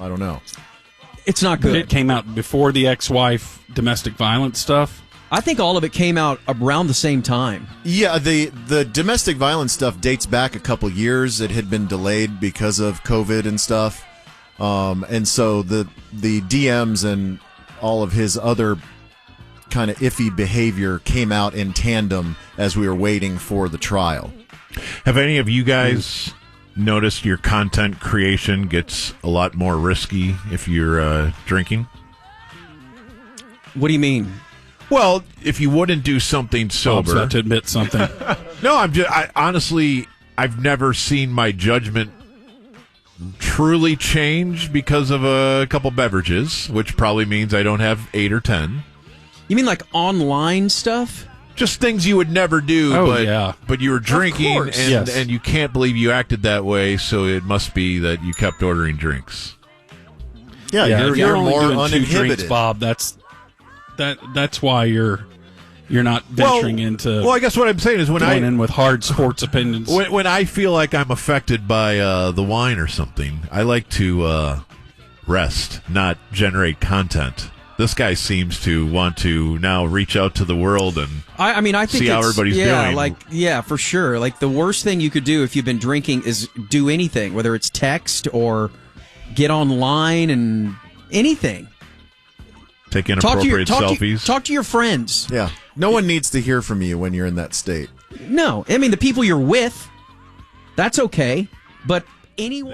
I don't know. It's not But good. it came out before the ex-wife domestic violence stuff. I think all of it came out around the same time. Yeah, the domestic violence stuff dates back a couple years. It had been delayed because of COVID and stuff. And so the DMs and all of his other kind of iffy behavior came out in tandem as we were waiting for the trial. Have any of you guys noticed your content creation gets a lot more risky if you're drinking? What do you mean? Well, if you wouldn't do something Bob's sober. about to admit something. No, honestly, I've never seen my judgment truly change because of a couple beverages, which probably means I don't have 8 or 10. You mean like online stuff? Just things you would never do, but you were drinking, course. and you can't believe you acted that way, so it must be that you kept ordering drinks. Yeah, if you're only more doing 2 uninhibited. drinks, Bob. That's why you're not venturing into. Well, I guess what I'm saying is going in with hard sports opinions. When I feel like I'm affected by the wine or something, I like to rest, not generate content. This guy seems to want to now reach out to the world and I think see how everybody's doing. For sure. Like the worst thing you could do if you've been drinking is do anything, whether it's text or get online and anything. Take inappropriate selfies. Talk to your friends. Yeah. No one needs to hear from you when you're in that state. No, I mean the people you're with, that's okay, but anyone.